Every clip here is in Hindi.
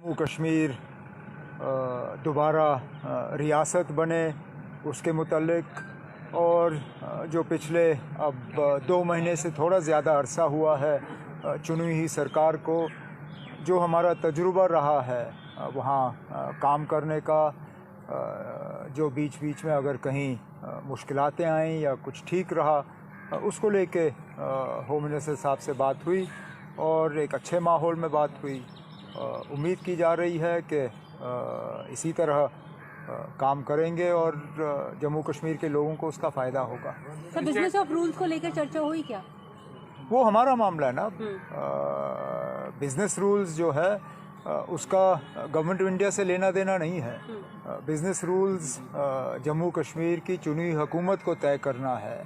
जम्मू कश्मीर दोबारा रियासत बने उसके मुतल्लिक और जो पिछले अब 2 महीने से थोड़ा ज़्यादा अरसा हुआ है चुनी हुई सरकार को जो हमारा तजुर्बा रहा है वहाँ काम करने का, जो बीच बीच में अगर कहीं मुश्किलातें आईं या कुछ ठीक रहा उसको लेके होम मिनिस्टर साहब से बात हुई और एक अच्छे माहौल में बात हुई। उम्मीद की जा रही है कि इसी तरह काम करेंगे और जम्मू कश्मीर के लोगों को उसका फ़ायदा होगा। सर, बिजनेस ऑफ रूल्स को लेकर चर्चा हुई क्या? वो हमारा मामला है ना। बिज़नेस रूल्स जो है उसका गवर्नमेंट ऑफ इंडिया से लेना देना नहीं है। बिज़नेस रूल्स जम्मू कश्मीर की चुनी हुई हुकूमत को तय करना है,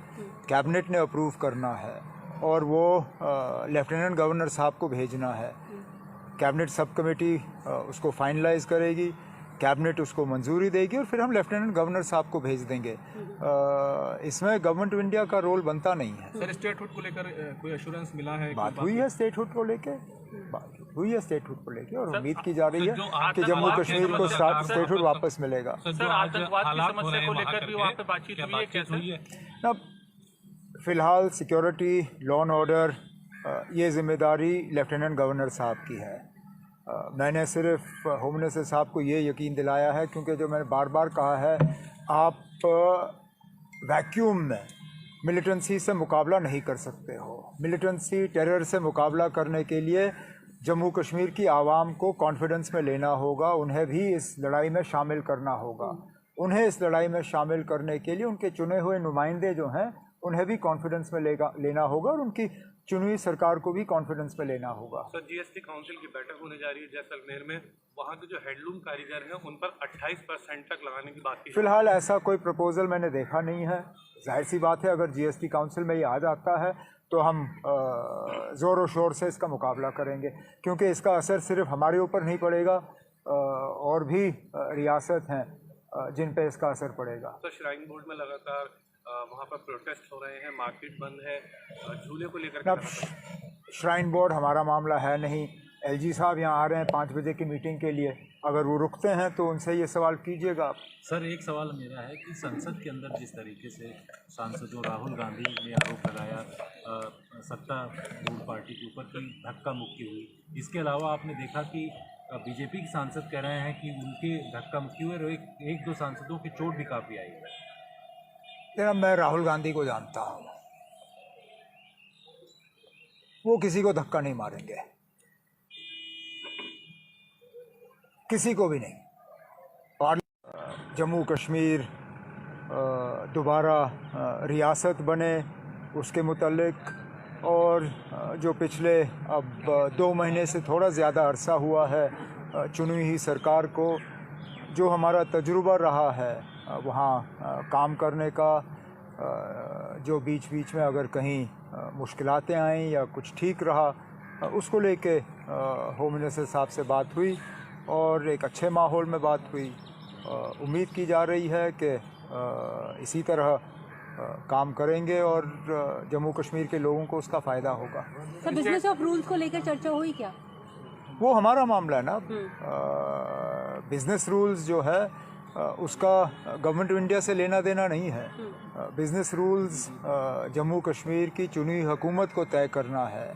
कैबिनेट ने अप्रूव करना है और वो लेफ्टिनेंट गवर्नर साहब को भेजना है। कैबिनेट सब कमेटी उसको फाइनलाइज करेगी, कैबिनेट उसको मंजूरी देगी और फिर हम लेफ्टिनेंट गवर्नर साहब को भेज देंगे। इसमें गवर्नमेंट ऑफ इंडिया का रोल बनता नहीं है। सर, स्टेटहुड को लेकर कोई एश्योरेंस मिला है? बात हुई है स्टेटहुड को लेके, और उम्मीद की जा रही है कि जम्मू कश्मीर को स्टेटहुड वापस मिलेगा। सर, आतंकवाद की समस्या को लेकर भी वहाँ पे बातचीत हुई है कैसे? फिलहाल सिक्योरिटी, लॉ एंड ऑर्डर ये जिम्मेदारी लेफ्टिनेंट गवर्नर साहब की है। मैंने सिर्फ होम मिनिस्टर साहब को ये यकीन दिलाया है, क्योंकि जो मैंने बार बार कहा है, आप वैक्यूम में मिलिटेंसी से मुकाबला नहीं कर सकते हो। मिलिटेंसी, टेरर से मुकाबला करने के लिए जम्मू कश्मीर की आवाम को कॉन्फिडेंस में लेना होगा, उन्हें भी इस लड़ाई में शामिल करना होगा। उन्हें इस लड़ाई में शामिल करने के लिए उनके चुने हुए नुमाइंदे जो हैं उन्हें भी कॉन्फिडेंस में लेना होगा और उनकी चुनी हुई सरकार को भी कॉन्फिडेंस में लेना होगा। सर, जीएसटी काउंसिल की बैठक होने जा रही है जैसलमेर में, वहाँ के जो हेडलूम कारीगर हैं उन पर 28% तक लगाने की बात की। फिलहाल ऐसा कोई प्रपोजल मैंने देखा नहीं है। जाहिर सी बात है, अगर जीएसटी काउंसिल में ये आ जाता है तो हम ज़ोर शोर से इसका मुकाबला करेंगे, क्योंकि इसका असर सिर्फ हमारे ऊपर नहीं पड़ेगा, और भी रियासत हैं जिन पे इसका असर पड़ेगा। तो श्राइन बोर्ड में लगातार वहाँ पर प्रोटेस्ट हो रहे हैं, मार्केट बंद है, झूले को लेकर। श्राइन बोर्ड हमारा मामला है नहीं। एलजी साहब यहाँ आ रहे हैं 5 बजे की मीटिंग के लिए, अगर वो रुकते हैं तो उनसे ये सवाल कीजिएगा आप। सर, एक सवाल मेरा है कि संसद के अंदर जिस तरीके से सांसदों राहुल गांधी ने आरोप लगाया सत्तारूढ़ पार्टी के ऊपर कि धक्का मुक्की हुई, इसके अलावा आपने देखा कि बीजेपी के सांसद कह रहे हैं कि उनके धक्का मुक्की हुए और एक दो सांसदों की चोट भी काफ़ी आई है। मैं राहुल गांधी को जानता हूँ, वो किसी को धक्का नहीं मारेंगे, किसी को भी नहीं। और जम्मू कश्मीर दोबारा रियासत बने उसके मुतल्लिक और जो पिछले अब 2 महीने से थोड़ा ज़्यादा अरसा हुआ है चुनी हुई सरकार को जो हमारा तजुर्बा रहा है वहाँ काम करने का, जो बीच बीच में अगर कहीं मुश्किलातें आईं या कुछ ठीक रहा उसको लेके होम मिनिस्टर साहब से बात हुई और एक अच्छे माहौल में बात हुई। उम्मीद की जा रही है कि इसी तरह काम करेंगे और जम्मू कश्मीर के लोगों को उसका फ़ायदा होगा। सर, बिजनेस ऑफ रूल्स को लेकर चर्चा हुई क्या? वो हमारा मामला है ना। बिज़नेस रूल्स जो है उसका गवर्नमेंट ऑफ इंडिया से लेना देना नहीं है। बिज़नेस रूल्स जम्मू कश्मीर की चुनी हुई हुकूमत को तय करना है,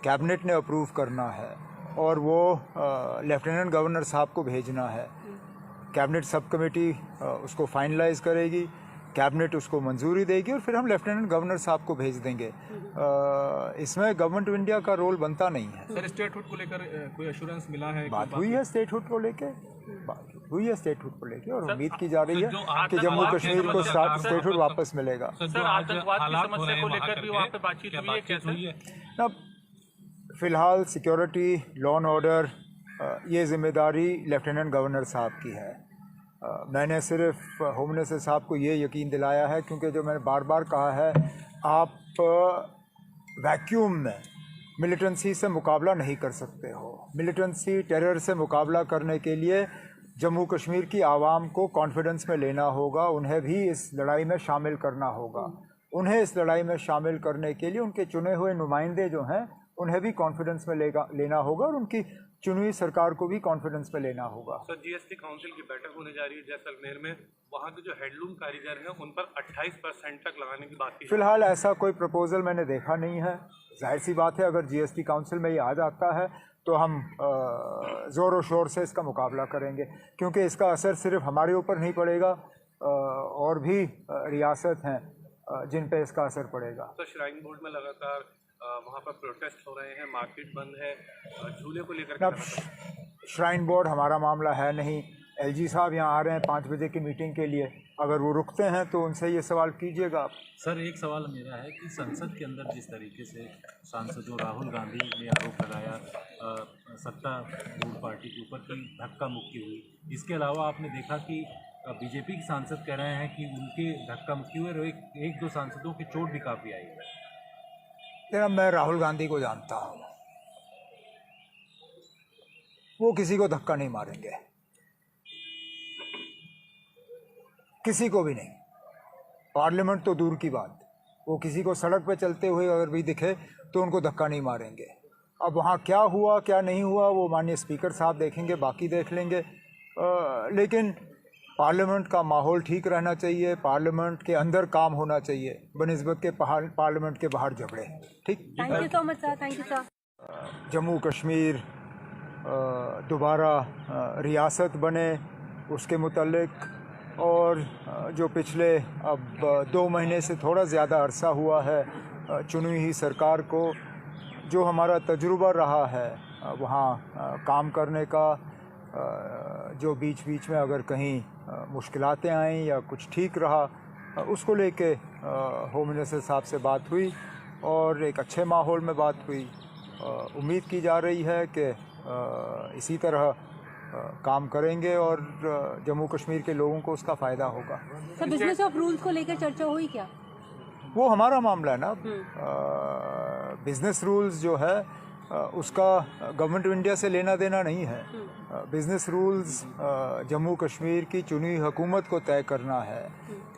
कैबिनेट ने अप्रूव करना है और वो लेफ्टिनेंट गवर्नर साहब को भेजना है। कैबिनेट सब कमेटी उसको फाइनलाइज करेगी, कैबिनेट उसको मंजूरी देगी और फिर हम लेफ्टिनेंट गवर्नर साहब को भेज देंगे। इसमें गवर्नमेंट ऑफ इंडिया का रोल बनता नहीं है। सर, स्टेटहुड को लेकर कोई एश्योरेंस मिला है? बात हुई है स्टेटहुड को लेके, और उम्मीद की जा रही है कि जम्मू कश्मीर को स्टेटहुड वापस मिलेगा। सर, आतंकवाद की समस्या को लेकर भी वहाँ पे बातचीत हुई है कैसे? फिलहाल सिक्योरिटी, लॉ एंड ऑर्डर ये जिम्मेदारी लेफ्टिनेंट गवर्नर साहब की है। मैंने सिर्फ होम मिनिस्टर साहब को ये यकीन दिलाया है, क्योंकि जो मैंने बार बार कहा है, आप वैक्यूम में मिलिटेंसी से मुकाबला नहीं कर सकते हो। मिलिटेंसी, टेरर से मुकाबला करने के लिए जम्मू कश्मीर की आवाम को कॉन्फिडेंस में लेना होगा, उन्हें भी इस लड़ाई में शामिल करना होगा। उन्हें इस लड़ाई में शामिल करने के लिए उनके चुने हुए नुमाइंदे जो हैं उन्हें भी कॉन्फिडेंस में लेना होगा और उनकी चुनी हुई सरकार को भी कॉन्फिडेंस में लेना होगा। सर, जीएसटी काउंसिल की बैठक होने जा रही है जैसलमेर में, वहाँ के जो हेडलूम कारीगर हैं उन पर 28% तक लगाने की बात की। फिलहाल ऐसा कोई प्रपोजल मैंने देखा नहीं है। जाहिर सी बात है, अगर जीएसटी काउंसिल में ये आ जाता है तो हम ज़ोर और शोर से इसका मुकाबला करेंगे, क्योंकि इसका असर सिर्फ हमारे ऊपर नहीं पड़ेगा, और भी रियासत हैं जिन पे इसका असर पड़ेगा। तो श्राइन बोर्ड में लगातार वहाँ पर प्रोटेस्ट हो रहे हैं, मार्केट बंद है, झूले को लेकर अब श्राइन बोर्ड हमारा मामला है नहीं। एलजी साहब यहाँ आ रहे हैं 5 बजे की मीटिंग के लिए, अगर वो रुकते हैं तो उनसे ये सवाल कीजिएगा आप। सर, एक सवाल मेरा है कि संसद के अंदर जिस तरीके से सांसदों राहुल गांधी ने आरोप लगाया सत्तारूढ़ पार्टी के ऊपर की धक्का मुक्की हुई, इसके अलावा आपने देखा कि बीजेपी के सांसद कह रहे हैं कि उनके धक्का मुक्की हुए और एक दो सांसदों की चोट भी काफ़ी आई है। तेरा मैं राहुल गांधी को जानता हूँ, वो किसी को धक्का नहीं मारेंगे, किसी को भी नहीं। पार्लियामेंट तो दूर की बात, वो किसी को सड़क पे चलते हुए अगर भी दिखे तो उनको धक्का नहीं मारेंगे। अब वहाँ क्या हुआ क्या नहीं हुआ वो माननीय स्पीकर साहब देखेंगे, बाकी देख लेंगे। लेकिन पार्लियामेंट का माहौल ठीक रहना चाहिए, पार्लियामेंट के अंदर काम होना चाहिए बनिस्बत के पार्लियामेंट के बाहर झगड़े। ठीक, thank you so much sir, thank you sir. Jammu Kashmir दोबारा रियासत बने उसके मुतल्लिक, और जो पिछले अब 2 महीने से थोड़ा ज़्यादा अरसा हुआ है चुनी हुई सरकार को, जो हमारा तजुर्बा रहा है वहाँ काम करने का, जो बीच बीच में अगर कहीं मुश्किलातें आईं या कुछ ठीक रहा, उसको लेके होम मिनिस्टर साहब से बात हुई और एक अच्छे माहौल में बात हुई। उम्मीद की जा रही है कि इसी तरह काम करेंगे और जम्मू कश्मीर के लोगों को उसका फ़ायदा होगा। सर, बिजनेस ऑफ रूल्स को लेकर चर्चा हुई क्या? वो हमारा मामला है ना। बिजनेस रूल्स जो है उसका गवर्नमेंट ऑफ इंडिया से लेना देना नहीं है। बिजनेस रूल्स जम्मू कश्मीर की चुनी हुई हुकूमत को तय करना है,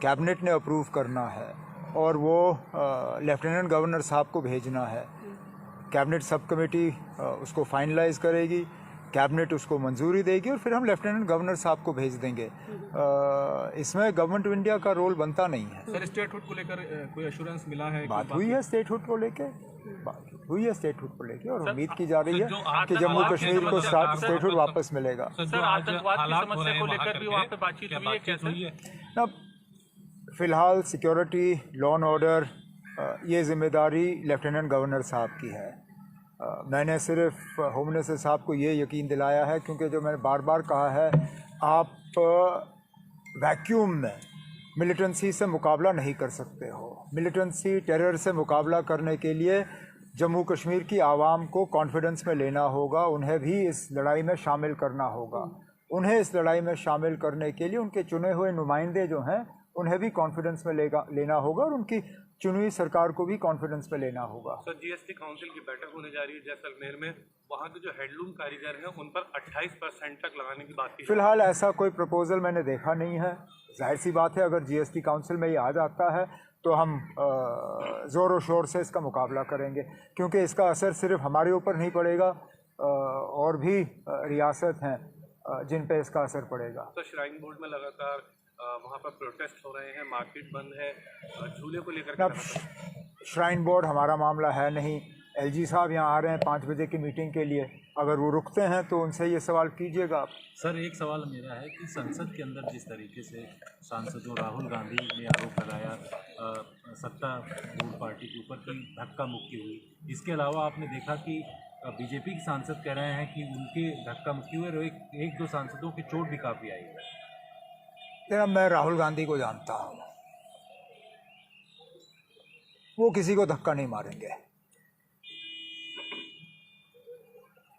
कैबिनेट ने अप्रूव करना है और वो लेफ्टिनेंट गवर्नर साहब को भेजना है। कैबिनेट सब कमेटी उसको फाइनलाइज करेगी, कैबिनेट उसको मंजूरी देगी और फिर हम लेफ्टिनेंट गवर्नर साहब को भेज देंगे। इसमें गवर्नमेंट ऑफ इंडिया का रोल बनता नहीं है। सर, स्टेटहुड को लेकर कोई एश्योरेंस मिला है? बात हुई है स्टेटहुड को लेके, बात हुई है स्टेटहुड को लेके और उम्मीद की जा रही है कि जम्मू कश्मीर को स्टेटहुड वापस मिलेगा। सर, आतंकवाद की समस्या को लेकर भी वहाँ पे बातचीत हुई है कैसे? अब फिलहाल सिक्योरिटी, लॉ एंड ऑर्डर, ये जिम्मेदारी लेफ्टिनेंट गवर्नर साहब की है। मैंने सिर्फ होम मिनिस्टर साहब को ये यकीन दिलाया है, क्योंकि जो मैंने बार बार कहा है, आप वैक्यूम में मिलिटेंसी से मुकाबला नहीं कर सकते हो। मिलिटेंसी, टेरर से मुकाबला करने के लिए जम्मू कश्मीर की आवाम को कॉन्फिडेंस में लेना होगा, उन्हें भी इस लड़ाई में शामिल करना होगा। उन्हें इस लड़ाई में शामिल करने के लिए उनके चुने हुए नुमाइंदे जो हैं उन्हें भी कॉन्फिडेंस में लेना होगा और उनकी चुनी हुई सरकार को भी कॉन्फिडेंस में लेना होगा। सर, जीएसटी काउंसिल की बैठक होने जा रही है जैसलमेर में, वहाँ के जो हेडलूम कारीगर हैं उन पर 28% तक लगाने की बात की। फिलहाल ऐसा कोई प्रपोजल मैंने देखा नहीं है। जाहिर सी बात है, अगर जीएसटी काउंसिल में ये आ जाता है तो हम ज़ोर और शोर से इसका मुकाबला करेंगे, क्योंकि इसका असर सिर्फ हमारे ऊपर नहीं पड़ेगा, और भी रियासत हैं जिन पे इसका असर पड़ेगा। तो श्राइन बोर्ड में लगातार वहाँ पर प्रोटेस्ट हो रहे हैं, मार्केट बंद है, झूले को लेकर अब श्राइन बोर्ड हमारा मामला है नहीं। एलजी साहब यहाँ आ रहे हैं 5 बजे की मीटिंग के लिए, अगर वो रुकते हैं तो उनसे ये सवाल कीजिएगा आप। सर, एक सवाल मेरा है कि संसद के अंदर जिस तरीके से सांसदों राहुल गांधी ने आरोप लगाया सत्तारूढ़ पार्टी के ऊपर की धक्का मुक्की हुई, इसके अलावा आपने देखा कि बीजेपी के सांसद कह रहे हैं कि उनके धक्का मुक्की हुए और एक दो सांसदों की चोट भी काफ़ी आई है। तेरा मैं राहुल गांधी को जानता हूँ, वो किसी को धक्का नहीं मारेंगे,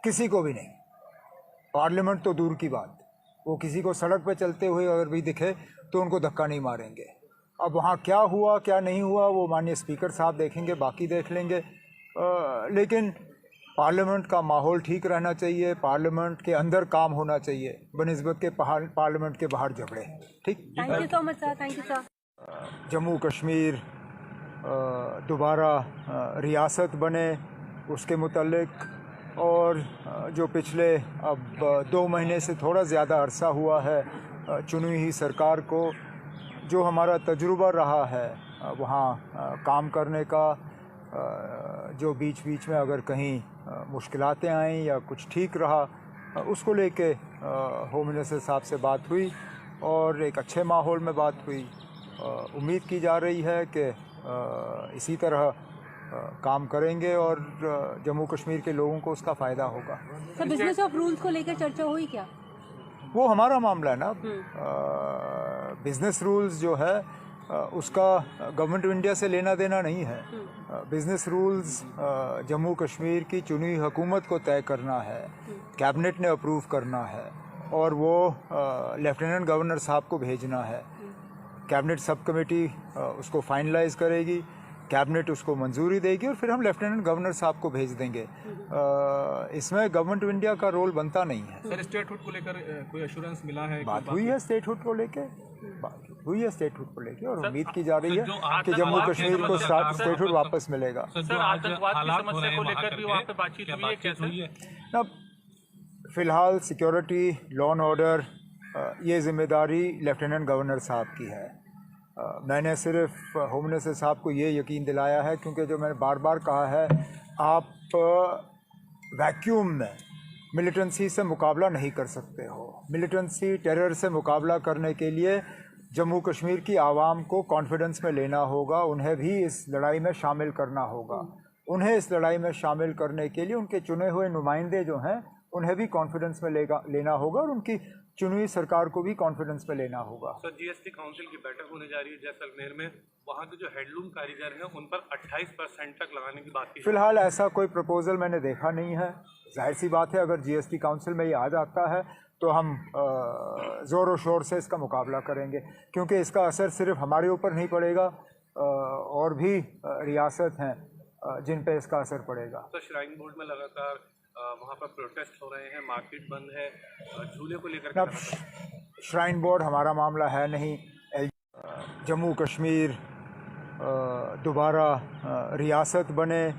किसी को भी नहीं। पार्लियामेंट तो दूर की बात, वो किसी को सड़क पे चलते हुए अगर भी दिखे तो उनको धक्का नहीं मारेंगे। अब वहाँ क्या हुआ क्या नहीं हुआ वो माननीय स्पीकर साहब देखेंगे, बाकी देख लेंगे। लेकिन पार्लियामेंट का माहौल ठीक रहना चाहिए, पार्लियामेंट के अंदर काम होना चाहिए बनिस्बत के पार्लियामेंट के बाहर झगड़े। ठीक, thank you so much sir, thank you sir. Jammu Kashmir दोबारा रियासत बने उसके मुतल्लिक, और जो पिछले अब 2 महीने से थोड़ा ज़्यादा अरसा हुआ है चुनी हुई सरकार को जो हमारा तजुर्बा रहा है वहाँ काम करने का, जो बीच बीच में अगर कहीं मुश्किलातें आईं या कुछ ठीक रहा, उसको लेके होम मिनिस्टर साहब से बात हुई और एक अच्छे माहौल में बात हुई। उम्मीद की जा रही है कि इसी तरह काम करेंगे और जम्मू कश्मीर के लोगों को उसका फ़ायदा होगा। सर बिजनेस ऑफ रूल्स को लेकर चर्चा हुई क्या? वो हमारा मामला है ना। बिज़नेस रूल्स जो है उसका गवर्नमेंट ऑफ इंडिया से लेना देना नहीं है। बिज़नेस रूल्स जम्मू कश्मीर की चुनी हुई हुकूमत को तय करना है, कैबिनेट ने अप्रूव करना है और वो लेफ्टिनेंट गवर्नर साहब को भेजना है। कैबिनेट सब कमेटी उसको फाइनलाइज करेगी, कैबिनेट उसको मंजूरी देगी और फिर हम लेफ्टिनेंट गवर्नर साहब को भेज देंगे। इसमें गवर्नमेंट ऑफ इंडिया का रोल बनता नहीं है। सर स्टेटहुड को लेकर कोई एश्योरेंस मिला है? बात हुई है स्टेटहुड को लेके, स्टेटहुड को लेके और उम्मीद की जा रही है कि जम्मू कश्मीर को स्टेटहुड वापस मिलेगा। सर आतंकवाद की समस्या को लेकर भी वहाँ पे बातचीत हुई है कैसे? अब फिलहाल सिक्योरिटी, लॉ एंड ऑर्डर, ये जिम्मेदारी लेफ्टिनेंट गवर्नर साहब की है। मैंने सिर्फ होम मिनिस्टर साहब को ये यकीन दिलाया है, क्योंकि जो मैंने बार बार कहा है, आप वैक्यूम में मिलिटेंसी से मुकाबला नहीं कर सकते हो। मिलिटेंसी, टेरर से मुकाबला करने के लिए जम्मू कश्मीर की आवाम को कॉन्फिडेंस में लेना होगा, उन्हें भी इस लड़ाई में शामिल करना होगा। उन्हें इस लड़ाई में शामिल करने के लिए उनके चुने हुए नुमाइंदे जो हैं उन्हें भी कॉन्फिडेंस में लेना होगा और उनकी चुनी हुई सरकार को भी कॉन्फिडेंस में लेना होगा। सर जीएसटी काउंसिल की बैठक होने जा रही है जैसलमेर में, वहाँ के जो हेडलूम कारीगर हैं उन पर 28% तक लगाने की बात की। फिलहाल ऐसा कोई प्रपोजल मैंने देखा नहीं है। जाहिर सी बात है, अगर जीएसटी काउंसिल में ये आ जाता है तो हम ज़ोर और शोर से इसका मुकाबला करेंगे, क्योंकि इसका असर सिर्फ हमारे ऊपर नहीं पड़ेगा, और भी रियासत हैं जिन पे इसका असर पड़ेगा। तो श्राइन बोर्ड में लगातार वहाँ पर प्रोटेस्ट हो रहे हैं, मार्केट बंद है, झूले को लेकर अब श्राइन बोर्ड हमारा मामला है नहीं। जम्मू कश्मीर दोबारा रियासत बने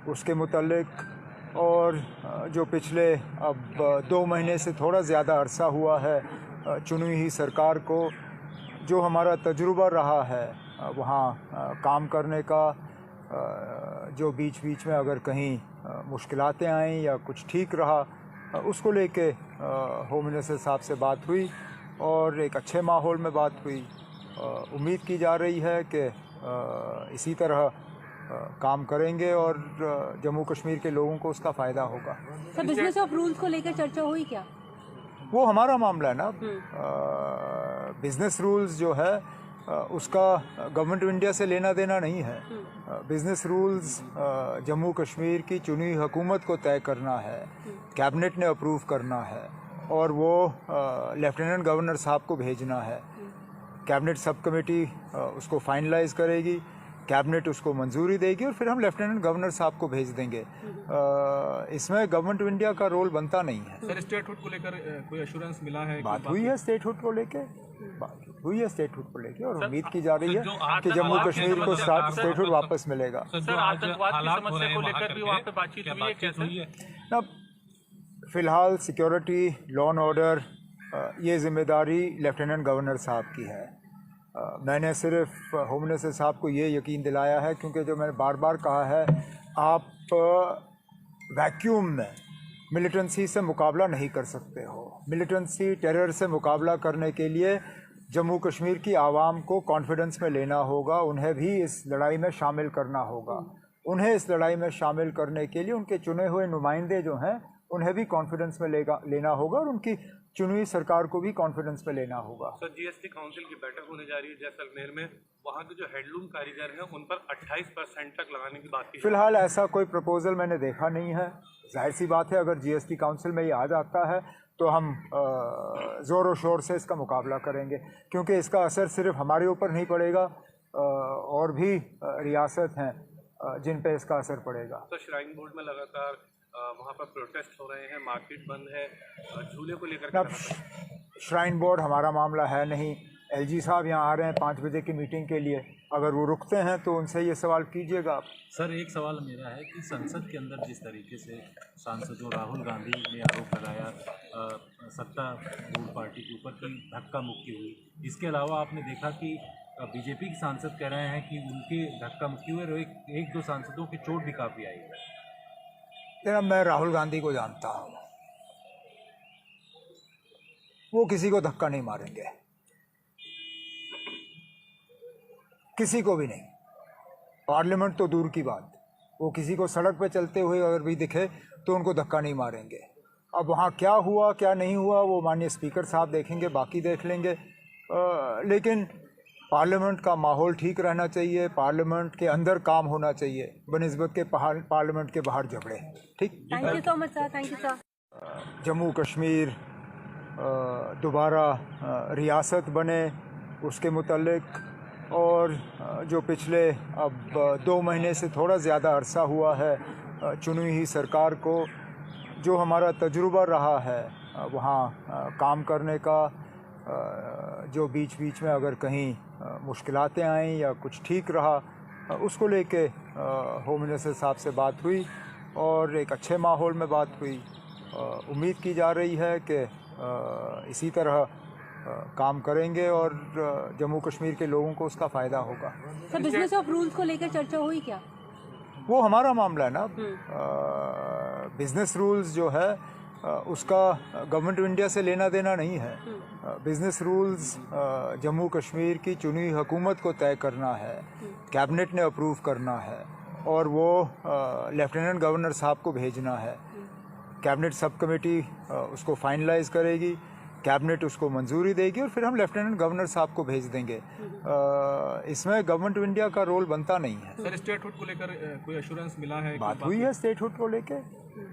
उसके मुतल्लिक, और जो पिछले अब 2 महीने से थोड़ा ज़्यादा अरसा हुआ है चुनी हुई सरकार को जो हमारा तजुर्बा रहा है वहाँ काम करने का, जो बीच बीच में अगर कहीं मुश्किलातें आईं या कुछ ठीक रहा, उसको लेके होम मिनिस्टर साहब से बात हुई और एक अच्छे माहौल में बात हुई। उम्मीद की जा रही है कि इसी तरह काम करेंगे और जम्मू कश्मीर के लोगों को उसका फ़ायदा होगा। सर बिजनेस ऑफ रूल्स को लेकर चर्चा हुई क्या? वो हमारा मामला है ना। बिज़नेस रूल्स जो है उसका गवर्नमेंट ऑफ इंडिया से लेना देना नहीं है। बिज़नेस रूल्स जम्मू कश्मीर की चुनी हुई हुकूमत को तय करना है, कैबिनेट ने अप्रूव करना है और वो लेफ्टिनेंट गवर्नर साहब को भेजना है। कैबिनेट सब कमेटी उसको फाइनलाइज करेगी, कैबिनेट उसको मंजूरी देगी और फिर हम लेफ्टिनेंट गवर्नर साहब को भेज देंगे। इसमें गवर्नमेंट ऑफ इंडिया का रोल बनता नहीं है। सर स्टेटहुड को लेकर कोई एश्योरेंस मिला है? बात हुई है स्टेटहुड को लेके, और उम्मीद की जा रही है कि जम्मू कश्मीर को स्टेटहुड वापस मिलेगा। सर आतंकवाद की समस्या को लेकर भी वहाँ पे बातचीत हुई है कैसे? अब फिलहाल सिक्योरिटी, लॉ एंड ऑर्डर, ये जिम्मेदारी लेफ्टिनेंट गवर्नर साहब की है। मैंने सिर्फ होम मिनिस्टर साहब को ये यकीन दिलाया है, क्योंकि जो मैंने बार बार कहा है, आप वैक्यूम में मिलिटेंसी से मुकाबला नहीं कर सकते हो। मिलिटेंसी, टेरर से मुकाबला करने के लिए जम्मू कश्मीर की आवाम को कॉन्फिडेंस में लेना होगा, उन्हें भी इस लड़ाई में शामिल करना होगा। उन्हें इस लड़ाई में शामिल करने के लिए उनके चुने हुए नुमाइंदे जो हैं उन्हें भी कॉन्फिडेंस में लेना होगा और उनकी चुनी हुई सरकार को भी कॉन्फिडेंस में लेना होगा। सर जीएसटी काउंसिल की बैठक होने जा रही है जैसलमेर में, वहाँ के जो हेडलूम कारीगर हैं उन पर 28% तक लगाने की बात की। फिलहाल ऐसा कोई प्रपोजल मैंने देखा नहीं है। जाहिर सी बात है, अगर जीएसटी काउंसिल में ये आ जाता है तो हम ज़ोर और शोर से इसका मुकाबला करेंगे, क्योंकि इसका असर सिर्फ हमारे ऊपर नहीं पड़ेगा, और भी रियासत हैं जिन पे इसका असर पड़ेगा। तो श्राइन बोर्ड में लगातार वहाँ पर प्रोटेस्ट हो रहे हैं, मार्केट बंद है, झूले को लेकर अब श्राइन बोर्ड हमारा मामला है नहीं। एलजी साहब यहाँ आ रहे हैं 5 बजे की मीटिंग के लिए, अगर वो रुकते हैं तो उनसे ये सवाल कीजिएगा आप। सर एक सवाल मेरा है कि संसद के अंदर जिस तरीके से सांसदों राहुल गांधी ने आरोप लगाया सत्तारूढ़ पार्टी के ऊपर की धक्का मुक्की हुई, इसके अलावा आपने देखा कि बीजेपी के सांसद कह रहे हैं कि उनके धक्का मुक्की हुए और एक दो सांसदों की चोट भी काफ़ी आई है। तेरा मैं राहुल गांधी को जानता हूँ, वो किसी को धक्का नहीं मारेंगे, किसी को भी नहीं। पार्लियामेंट तो दूर की बात, वो किसी को सड़क पे चलते हुए अगर भी दिखे तो उनको धक्का नहीं मारेंगे। अब वहाँ क्या हुआ क्या नहीं हुआ वो माननीय स्पीकर साहब देखेंगे, बाकी देख लेंगे। लेकिन पार्लियामेंट का माहौल ठीक रहना चाहिए, पार्लियामेंट के अंदर काम होना चाहिए बनिस्बत के पार्लियामेंट के बाहर झगड़े। ठीक, thank you so much sir, thank you sir. Jammu Kashmir दोबारा रियासत बने उसके मुतल्लिक, और जो पिछले अब 2 महीने से थोड़ा ज़्यादा अरसा हुआ है चुनी हुई सरकार को, जो हमारा तजुर्बा रहा है वहाँ काम करने का, जो बीच बीच में अगर कहीं मुश्किलातें आईं या कुछ ठीक रहा, उसको लेके होम मिनिस्टर साहब से बात हुई और एक अच्छे माहौल में बात हुई। उम्मीद की जा रही है कि इसी तरह काम करेंगे और जम्मू कश्मीर के लोगों को उसका फ़ायदा होगा। सर बिजनेस ऑफ रूल्स को लेकर चर्चा हुई क्या? वो हमारा मामला है ना। बिजनेस रूल्स जो है उसका गवर्नमेंट ऑफ इंडिया से लेना देना नहीं है। बिजनेस रूल्स जम्मू कश्मीर की चुनी हुई हुकूमत को तय करना है, कैबिनेट ने अप्रूव करना है और वो लेफ्टिनेंट गवर्नर साहब को भेजना है। कैबिनेट सब कमेटी उसको फाइनलाइज करेगी, कैबिनेट उसको मंजूरी देगी और फिर हम लेफ्टिनेंट गवर्नर साहब को भेज देंगे। इसमें गवर्नमेंट ऑफ इंडिया का रोल बनता नहीं है। सर स्टेटहुड को लेकर कोई एश्योरेंस मिला है? बात हुई है स्टेटहुड को लेके,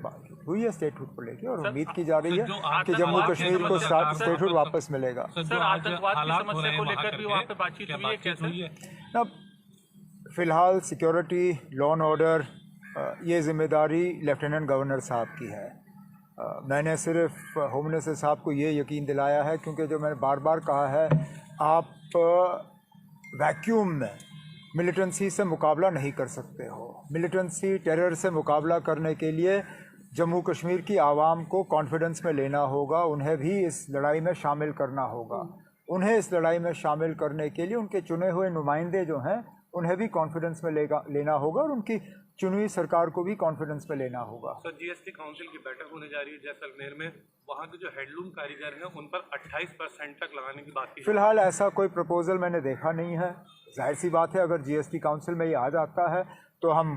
बात हुई है स्टेटहुड को लेके और उम्मीद की जा रही है कि जम्मू कश्मीर को स्टेटहुड वापस मिलेगा। सर आतंकवाद की समस्या को लेकर भी वहाँ पे बातचीत हुई है कैसे? अब फिलहाल सिक्योरिटी लॉ एंड ऑर्डर ये जिम्मेदारी लेफ्टिनेंट गवर्नर साहब की है। मैंने सिर्फ होम मिनिस्टर साहब को ये यकीन दिलाया है, क्योंकि जो मैंने बार बार कहा है, आप वैक्यूम में मिलिटेंसी से मुकाबला नहीं कर सकते हो। मिलिटेंसी टेरर से मुकाबला करने के लिए जम्मू कश्मीर की आवाम को कॉन्फिडेंस में लेना होगा, उन्हें भी इस लड़ाई में शामिल करना होगा। उन्हें इस लड़ाई में शामिल करने के लिए उनके चुने हुए नुमाइंदे जो हैं उन्हें भी कॉन्फिडेंस में लेना होगा और उनकी चुनी हुई सरकार को भी कॉन्फिडेंस में लेना होगा। सर जीएसटी काउंसिल की बैठक होने जा रही है जैसलमेर में, वहाँ के जो हैंडलूम कारीगर हैं उन पर 28% तक लगाने की बात की। फिलहाल ऐसा कोई प्रपोजल मैंने देखा नहीं है। जाहिर सी बात है, अगर जीएसटी काउंसिल में ये आ जाता है तो हम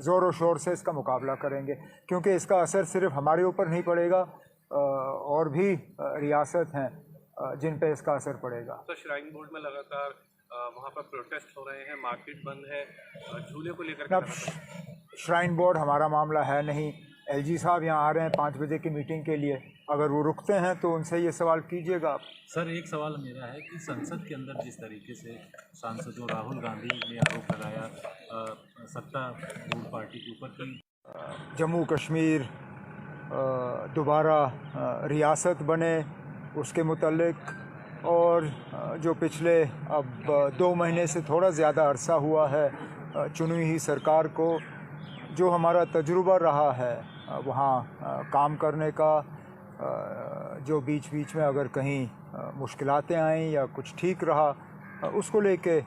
ज़ोर और शोर से इसका मुकाबला करेंगे, क्योंकि इसका असर सिर्फ हमारे ऊपर नहीं पड़ेगा, और भी रियासत हैं जिन पे इसका असर पड़ेगा। तो श्राइन बोर्ड में लगातार वहाँ पर प्रोटेस्ट हो रहे हैं, मार्केट बंद है, झूले को लेकर। अब श्राइन बोर्ड हमारा मामला है नहीं। एलजी साहब यहाँ आ रहे हैं 5 बजे की मीटिंग के लिए, अगर वो रुकते हैं तो उनसे ये सवाल कीजिएगा आप। सर एक सवाल मेरा है कि संसद के अंदर जिस तरीके से सांसदों राहुल गांधी ने आरोप लगाया सत्तारूढ़ पार्टी के ऊपर की जम्मू कश्मीर दोबारा रियासत बने उसके मुतल्लिक, और जो पिछले अब 2 महीने से थोड़ा ज़्यादा अरसा हुआ है चुनी हुई सरकार को, जो हमारा तजुर्बा रहा है वहाँ काम करने का, जो बीच बीच में अगर कहीं मुश्किलातें आईं या कुछ ठीक रहा, उसको लेके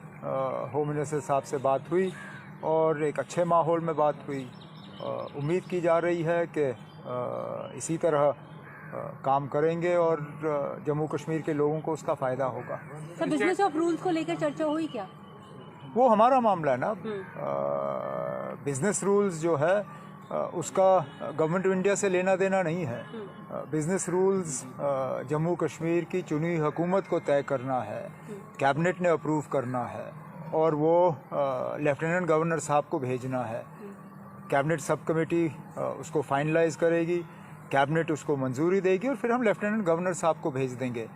होम मिनिस्टर साहब से बात हुई और एक अच्छे माहौल में बात हुई। उम्मीद की जा रही है कि इसी तरह काम करेंगे और जम्मू कश्मीर के लोगों को उसका फ़ायदा होगा। सर बिजनेस ऑफ रूल्स को लेकर चर्चा हुई क्या? वो हमारा मामला है ना। बिजनेस रूल्स जो है उसका गवर्नमेंट ऑफ इंडिया से लेना देना नहीं है। बिजनेस रूल्स जम्मू कश्मीर की चुनी हुई हुकूमत को तय करना है, कैबिनेट ने अप्रूव करना है और वो लेफ्टिनेंट गवर्नर साहब को भेजना है। कैबिनेट सब कमेटी उसको फाइनलाइज करेगी, कैबिनेट उसको मंजूरी देगी और फिर हम लेफ्टिनेंट गवर्नर साहब को भेज देंगे।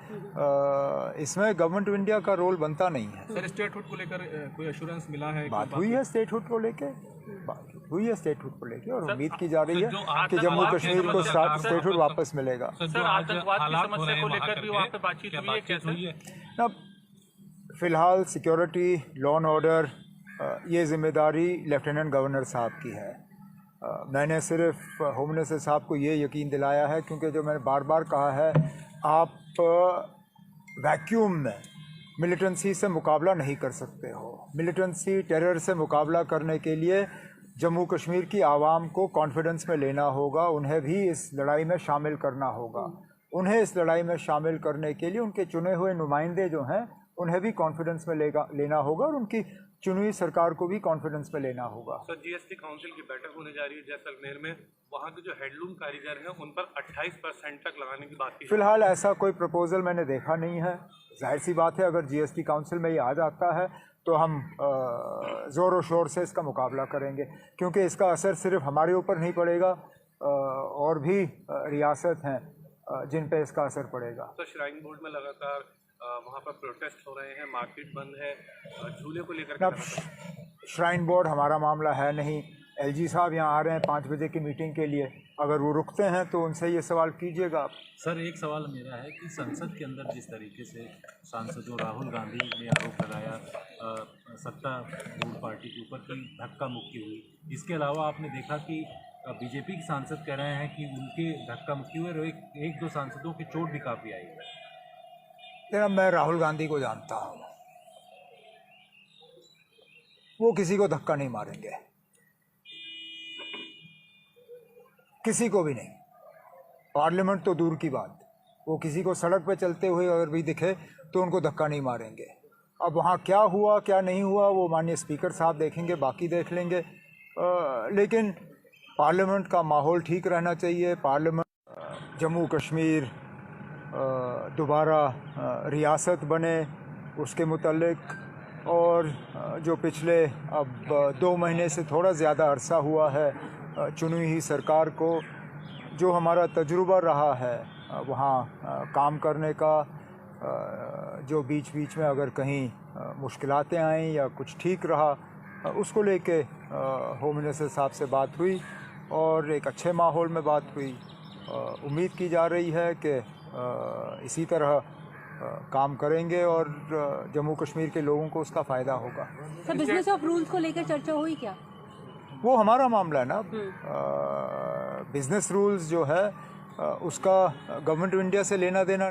इसमें गवर्नमेंट ऑफ इंडिया का रोल बनता नहीं है। सर स्टेटहुड को लेकर कोई एश्योरेंस मिला है? बात हुई है स्टेटहुड को लेके, बात हुई है स्टेटहुड को लेके और उम्मीद की जा रही है कि जम्मू कश्मीर को स्टेटहुड वापस मिलेगा। सर आतंकवाद की समस्या को लेकर भी वहाँ पे बातचीत हुई है कैसे? ना फ़िलहाल सिक्योरिटी, लॉ एंड ऑर्डर, ये ज़िम्मेदारी लेफ्टिनेंट गवर्नर साहब की है। मैंने सिर्फ होम मिनिस्टर साहब को ये यकीन दिलाया है, क्योंकि जो मैंने बार बार कहा है, आप वैक्यूम में मिलिटेंसी से मुकाबला नहीं कर सकते हो। मिलिटेंसी, टेरर से मुकाबला करने के लिए जम्मू कश्मीर की आवाम को कॉन्फिडेंस में लेना होगा, उन्हें भी इस लड़ाई में शामिल करना होगा। उन्हें इस लड़ाई में शामिल करने के लिए उनके चुने हुए नुमाइंदे जो हैं, उन्हें भी कॉन्फिडेंस में लेना होगा और उनकी चुनी हुई सरकार को भी कॉन्फिडेंस में लेना होगा। सर, जीएसटी काउंसिल की बैठक होने जा रही है जैसलमेर में, वहाँ के जो हेडलूम कारीगर हैं उन पर 28% तक लगाने की बात की। फिलहाल ऐसा कोई प्रपोजल मैंने देखा नहीं है। जाहिर सी बात है, अगर जीएसटी काउंसिल में ये आ जाता है तो हम ज़ोर शोर से इसका मुकाबला करेंगे, क्योंकि इसका असर सिर्फ हमारे ऊपर नहीं पड़ेगा, और भी रियासत हैं जिन पे इसका असर पड़ेगा। तो श्राइन बोर्ड में लगातार वहाँ पर प्रोटेस्ट हो रहे हैं, मार्केट बंद है, झूले को लेकर अब श्राइन बोर्ड हमारा मामला है नहीं। एलजी साहब यहाँ आ रहे हैं 5 बजे की मीटिंग के लिए, अगर वो रुकते हैं तो उनसे ये सवाल कीजिएगा आप। सर, एक सवाल मेरा है कि संसद के अंदर जिस तरीके से सांसदों राहुल गांधी ने आरोप लगाया सत्तारूढ़ पार्टी के ऊपर की धक्का मुक्की हुई, इसके अलावा आपने देखा कि बीजेपी के सांसद कह रहे हैं कि उनके धक्का मुक्की हुए और एक दो सांसदों की चोट भी काफ़ी आई है। मैं राहुल गांधी को जानता हूँ, वो किसी को धक्का नहीं मारेंगे, किसी को भी नहीं। पार्लियामेंट तो दूर की बात, वो किसी को सड़क पे चलते हुए अगर भी दिखे तो उनको धक्का नहीं मारेंगे। अब वहाँ क्या हुआ क्या नहीं हुआ वो माननीय स्पीकर साहब देखेंगे, बाकी देख लेंगे। लेकिन पार्लियामेंट का माहौल ठीक रहना चाहिए। पार्लियामेंट जम्मू कश्मीर दोबारा रियासत बने, उसके मुतल्लिक और जो पिछले अब 2 महीने से थोड़ा ज़्यादा अरसा हुआ है चुनी हुई सरकार को, जो हमारा तजुर्बा रहा है वहाँ काम करने का, जो बीच बीच में अगर कहीं मुश्किलातें आईं या कुछ ठीक रहा, उसको लेके होम मिनिस्टर साहब से बात हुई और एक अच्छे माहौल में बात हुई। उम्मीद की जा रही है कि इसी तरह काम करेंगे और जम्मू कश्मीर के लोगों को उसका फ़ायदा होगा। सर, बिजनेस ऑफ रूल्स को लेकर चर्चा हुई क्या? वो हमारा मामला है ना। बिजनेस रूल्स जो है उसका गवर्नमेंट ऑफ इंडिया से लेना देना